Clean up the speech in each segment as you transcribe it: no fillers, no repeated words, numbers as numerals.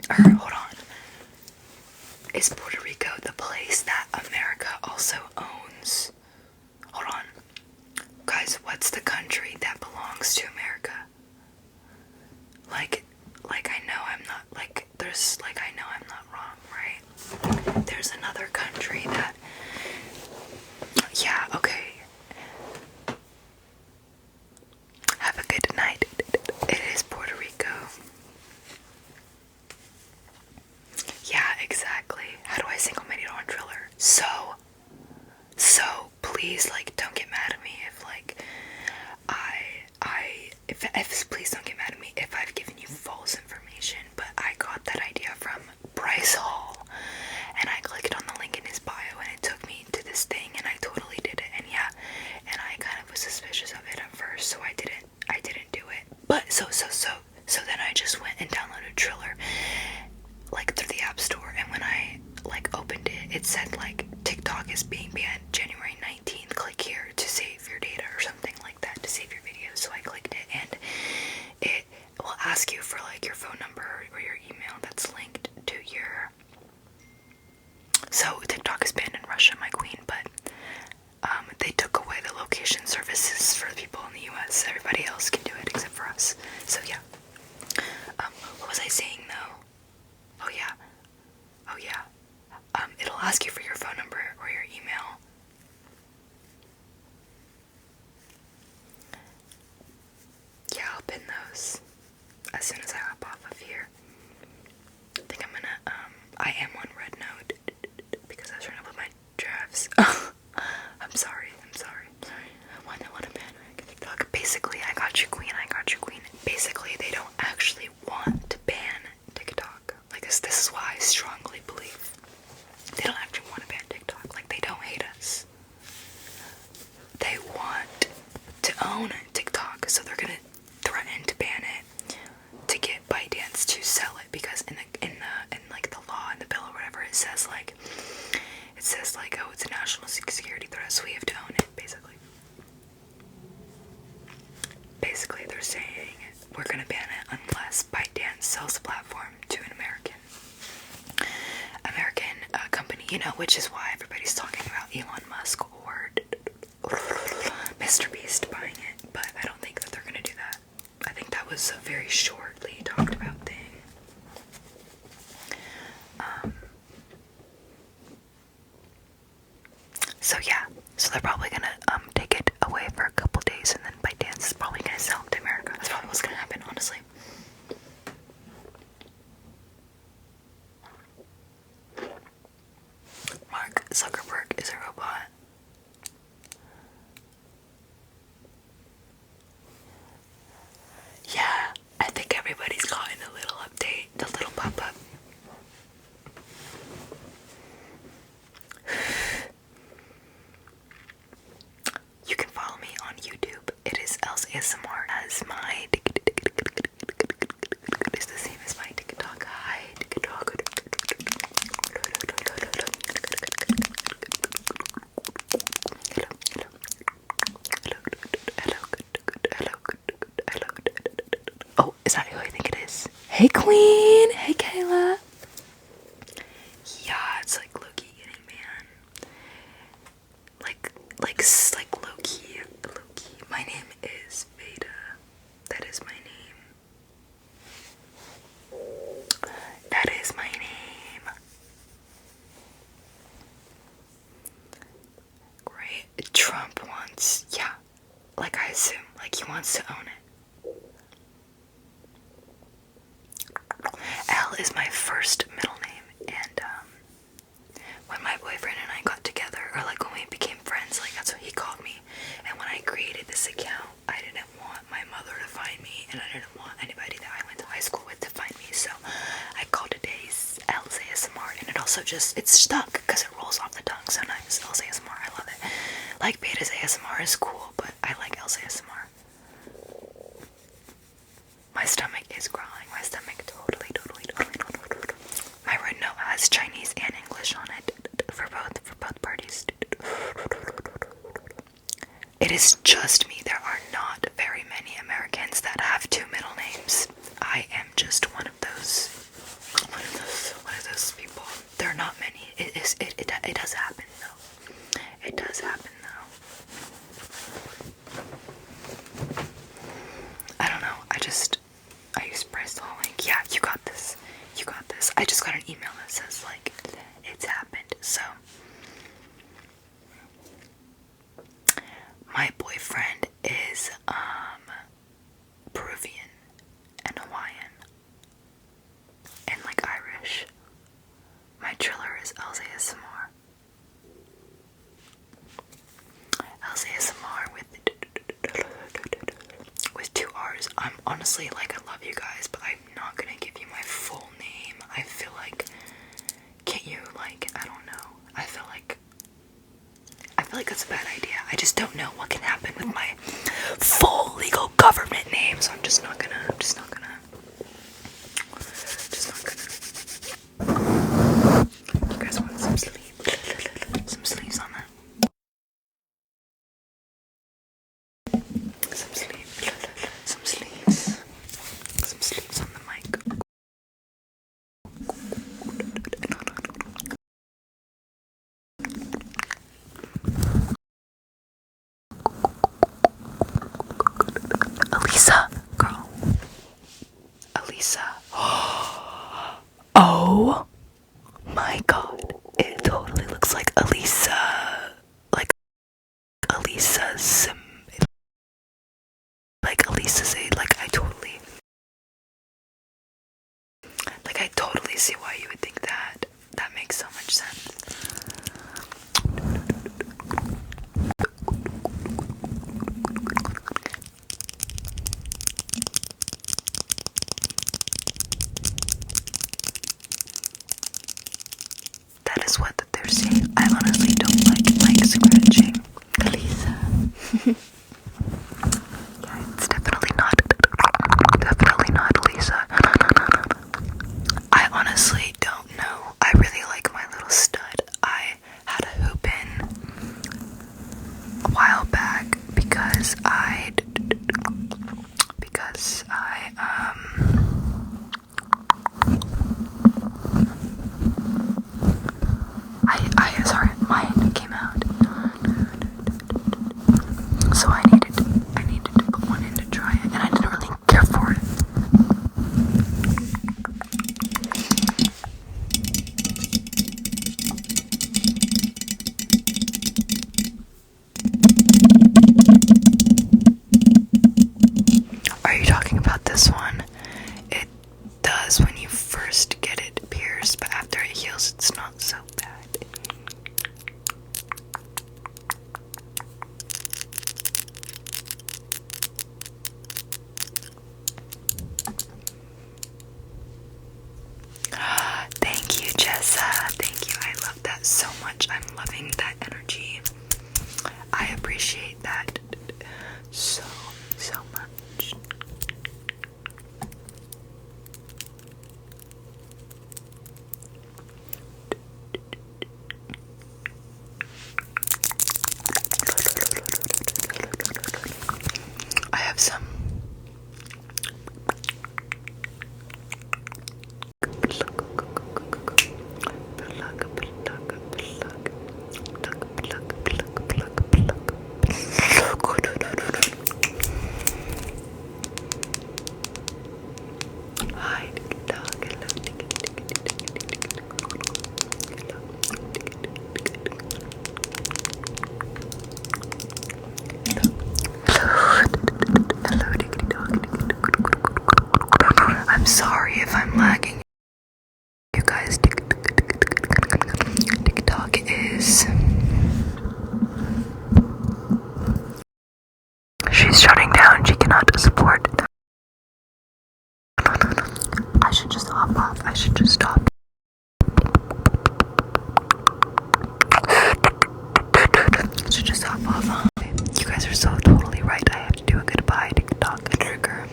Or, hold on. Is Puerto Rico the place that America also owns? Hold on. Guys, what's the country that belongs to America? Like I know I'm not, like, there's, like, I know I'm not wrong, right? There's another country that, yeah, okay. Have a good night. It is Puerto Rico. Yeah, exactly. How do I single minute on Triller? So please, like, don't get mad at me if, like, if please don't get mad at me if I've given you false information, but I got that idea from Bryce Hall, and I clicked on the link in his bio, and it took me to this thing, and I totally did it, and yeah, and I kind of was suspicious of it at first, so I didn't do it, but so then I just went and downloaded Triller, like, through the App Store, and when I, like, opened it, it said, like, TikTok is being banned January 19th, click here to save your data, or something like that, to save your videos, so I clicked it, and it will ask you for, like, your phone number or your email that's linked to your, so TikTok is banned in Russia, my queen, but, they took away the location services for the people in the US, everybody else can do it except for us, so yeah, what was I saying, though? Oh yeah. It'll ask you for your phone number or your email. Yeah, I'll pin those as soon as I hop off of here. I think I'm gonna, I am on red note because I was trying to put my drafts. I'm sorry. I want to ban TikTok. Basically, I got you, queen. Basically, they don't actually want to ban TikTok. Like, this is why I strongly believe they don't actually want to ban TikTok. Like, they don't hate us. They want to own TikTok, so they're gonna threaten to ban it to get ByteDance to sell it, because in like the law, in the bill or whatever, it says like oh, it's a national security threat, so we have to own it. Basically, they're saying we're gonna ban it unless ByteDance sells the platform to an American company, you know, which is why everybody's talking about Elon Musk or Mr. Beast buying it, but I don't think that they're gonna do that. I think that was a very shortly talked about thing. So yeah, so they're probably gonna take it away for a couple days, and then ByteDance is probably gonna sell it to America. That's probably what's gonna happen, honestly. Mark Zuckerberg is a robot. Yeah, I think everybody's gotten a little update, the little pop-up. You can follow me on YouTube. It is Else ASMR as my it's the same as my TikTok. Hi, TikTok. Oh, is that who I think it is? Hey, Queen. Hey, Kayla. Yeah, it's like low-key getting man. Like low-key. My name is Veda. That is my name. That is my name. Great. Trump wants, yeah, like I assume, like he wants to own it. L is my first middle name, and when my boyfriend and I got together, or like when we became friends, like that's what he called me. And when I created this account, I didn't want my mother to find me, and I didn't want anybody that I went to high school with to find me, so I called it L's ASMR, and it also just, it's stuck because it rolls off the tongue so nice. L's ASMR, I love it. Like Beta's ASMR is cool, but I like L's ASMR. My stomach is growling. My stomach totally. My red note has Chinese and English on it for both parties. It is just me. There are not very many Americans that have two middle names. I am just one of those. guys. It does happen though. It does happen though. I don't know. I use Bryce Link. Yeah, you got this. You got this. I just got an email that says like it's happened. So my boyfriend is Peruvian and Hawaiian and like Irish. My triller is LZSMR. LZSMR with 2 R's. I'm honestly like, I love you guys, but I'm not gonna give you my full name. I feel like, can't you, like, I don't know. I feel like that's a bad idea. I just don't know what can happen with my full legal government name, so I'm just not gonna. You guys want some sleep? Some sleeves on that? Some sleeves on the mic. Elisa, girl. Elisa. Oh my god. It totally looks like Elisa. Like Elisa's. Like Elisa's age. Like I totally see why you would think that. That makes so much sense. That is what they're saying. I honestly don't like scratching. Elisa. Yeah, it's definitely not Elisa. I honestly don't know. I really like my little stud. I had a hoop in a while back because I sorry, mine came out. So I needed to put one in to try it, and I didn't really care for it. Are you talking about this one? It does when you first get it pierced, but after it heals, it's not so bad. Thank you, Jessa. Thank you. I love that so much. I'm loving that energy. I appreciate that so much. I have some I'm sorry if I'm lagging. You guys, TikTok is... She's shutting down. She cannot support. I should just hop off. I should just stop. I should just hop off, huh? You guys are so totally right. I have to do a goodbye TikTok trigger.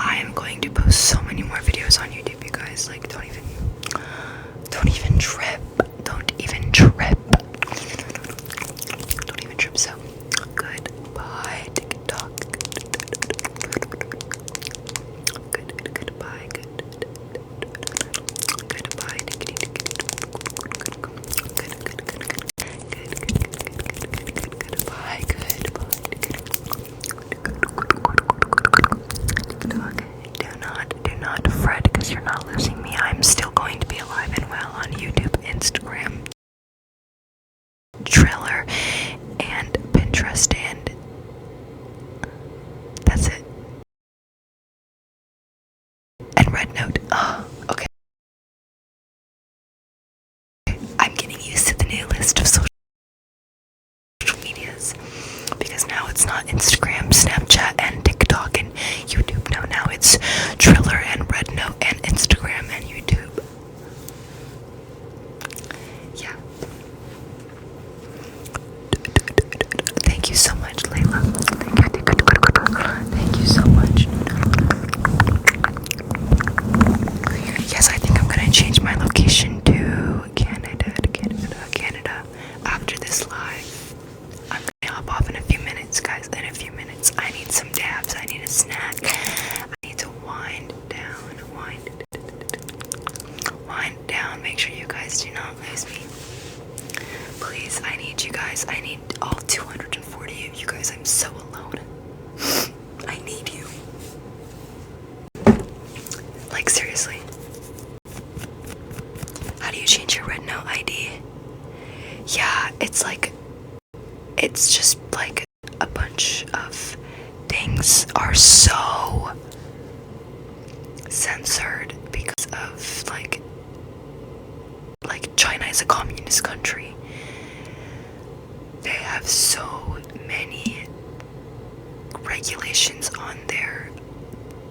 I am going to post so many more videos on YouTube, you guys. Like, don't even trip. Don't even trip. So, goodbye, TikTok. Goodbye. red note. Okay. I'm getting used to the new list of social medias because now it's not Instagram, Snapchat, and TikTok and YouTube. No, now it's Triller and Red Note and Instagram and YouTube. Yeah. Thank you so much, Layla. Thank you so much. Yes, I think I'm gonna change my location to Canada after this live. I'm gonna hop off in a few minutes, guys. In a few minutes. I need some dabs. I need a snack. I need to wind down. Make sure you guys do not lose me. Please, I need you guys. I need all 240 of you guys. I'm so alone. I need you. Like, seriously. How do you change your Red Note ID? Yeah, it's just like a bunch of things are so censored because of like China is a communist country. They have so many regulations on their